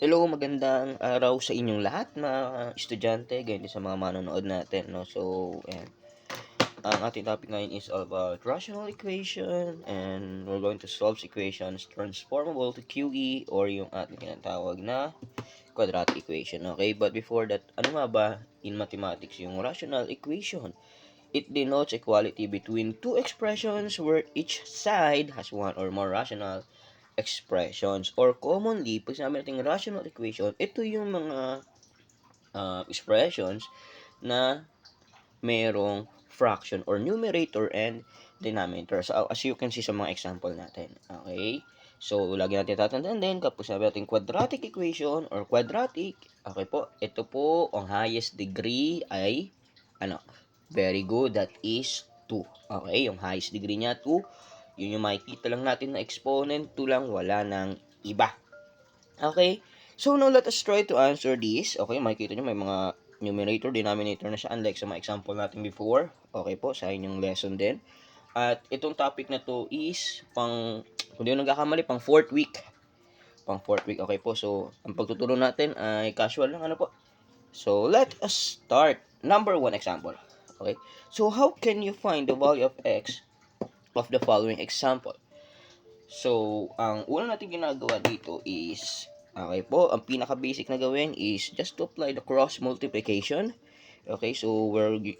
Hello, magandang araw sa inyong lahat mga estudyante, ganyan din sa mga manonood natin, no? So, ayan. Ang ating topic ngayon is all about rational equation and we're going to solve equations transformable to QE or yung ating tinatawag na quadratic equation, okay? But before that, ano nga ba in mathematics yung rational equation? It denotes equality between two expressions where each side has one or more rational expressions or commonly, pag sinabi natin rational equation, ito yung mga expressions na merong fraction or numerator and denominator. So, as you can see sa mga example natin. Okay? So, lagi natin tatandaan din kapag sabi natin quadratic equation or quadratic, okay po, ito po, ang highest degree ay, ano, very good, that is 2. Okay? Yung highest degree niya, 2. Yun yung makikita lang natin na exponent, 2 lang, wala nang iba. Okay? So, now let us try to answer this. Okay, makikita nyo may mga numerator, denominator na siya unlike sa mga example natin before. Okay po, sa inyong lesson din. At itong topic na to is kung di ko nagkakamali, pang 4th week. Pang 4th week, okay po. So, ang pagtuturo natin ay casual lang, ano po. So, let us start. Number 1 example. Okay? So, how can you find the value of x of the following example? So, ang una natin ginagawa dito is, okay po, ang pinaka-basic na gawin is just to apply the cross multiplication. Okay, so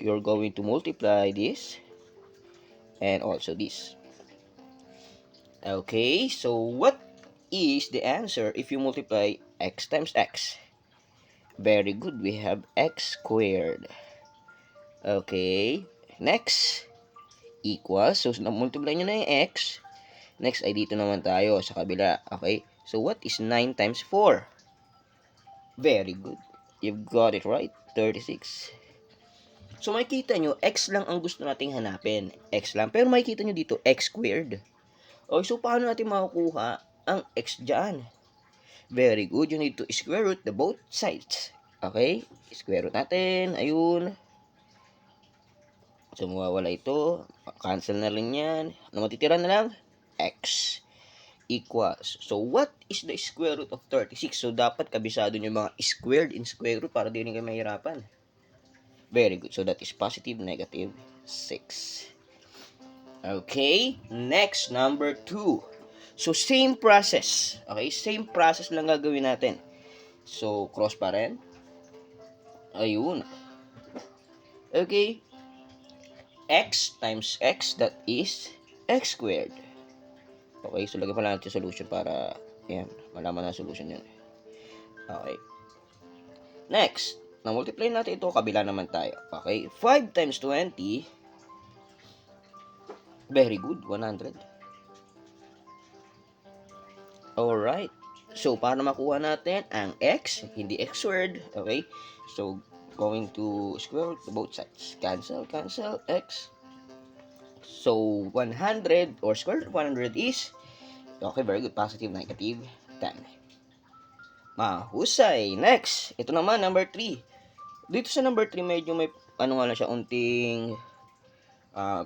you're going to multiply this and also this. Okay, so what is the answer if you multiply x times x? Very good, we have x squared. Okay, next, equals, so na-multiply nyo na yung x. Next ay dito naman tayo sa kabila. Okay, so what is 9 times 4? Very good, you've got it right, 36. So makikita nyo, x lang ang gusto nating hanapin. X lang. Pero makikita nyo dito, x squared. Okay, so paano natin makukuha ang x dyan? Very good. You need to square root the both sides. Okay? Square root natin. Ayun. So mawawala ito. Cancel na rin yan. Ano matitira na lang? X equals. So what is the square root of 36? So dapat kabisado nyo mga squared in square root para di rin kayo mahirapan. Very good. So that is positive, negative 6. Okay. Next, number 2. So same process. Okay, same process lang gagawin natin. So cross pa rin. Ayun. Okay. X times x, that is x squared. Okay, so lagyan pa lang natin solution para yan, malaman na solution yun. Okay. Next, na-multiply natin ito, kabila naman tayo. Okay, 5 times 20. Very good, 100. Alright. So, para makuha natin ang x, hindi x squared. Okay, so going to square root to both sides. Cancel, cancel, x. So, 100 or square root of 100 is, okay, very good, positive, negative 10. Mahusay. Next, ito naman, number 3. Dito sa number 3, medyo may, ano nga na siya, unting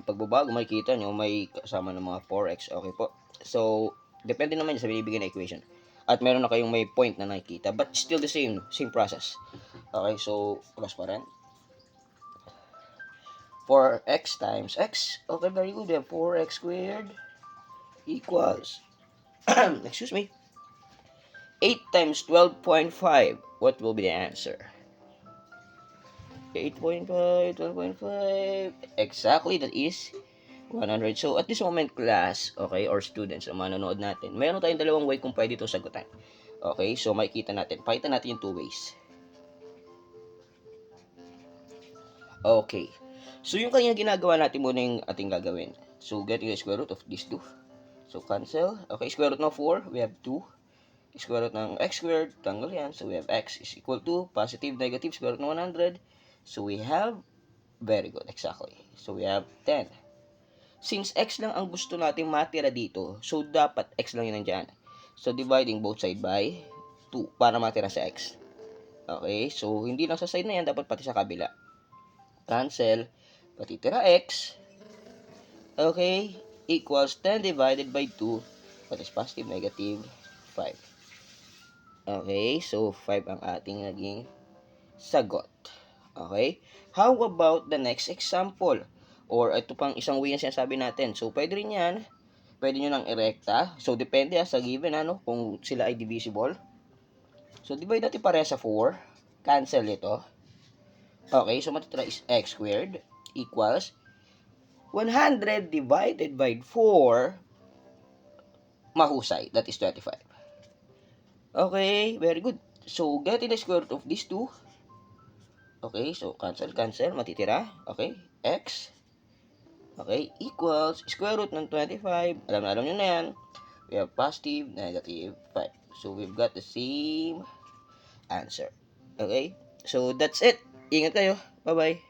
pagbabago. Makikita nyo, may kasama ng mga 4x. Okay po. So, depende naman sa binibigyan na equation. At meron na kayong may point na nakikita. But still the same process. Okay, so, cross pa rin. 4x times x. Okay, very good. We have 4x squared equals, excuse me, 8 times 12.5. What will be the answer? 8.5, 12.5. Exactly, that is 100. So, at this moment, class, okay, or students, ang manonood natin, meron tayong dalawang way kung pwede ito sagutan. Okay, so makikita natin. Pakita natin yung two ways. Okay. So, yung kanya ginagawa natin muna yung ating gagawin. So, getting the square root of these two. So, cancel. Okay, square root ng 4, we have 2. Square root ng x squared, tanggal yan. So, we have x is equal to positive, negative, square root ng 100. So, we have, very good, exactly. So, we have 10. Since x lang ang gusto natin matira dito, so, dapat x lang yun nandyan. So, dividing both side by 2 para matira sa x. Okay, so, hindi lang sa side na yan, dapat pati sa kabila. Cancel, pati tira x. Okay, equals 10 divided by 2. That is positive, negative 5. Okay, so 5 ang ating naging sagot. Okay? How about the next example? Or ito pang isang way na sinasabi natin. So, pwede rin yan. Pwede nyo nang erekta. So, depende sa given, kung sila ay divisible. So, divide natin pareha sa 4. Cancel ito. Okay, so matitira is x squared equals 100 divided by 4. Mahusay. That is 25. Okay, very good. So, getting the square root of these two. Okay, so cancel, matitira. Okay, x. Okay, equals square root ng 25. Alam nyo na yan. We have positive, negative 5. So, we've got the same answer. Okay, so that's it. Ingat kayo. Bye-bye.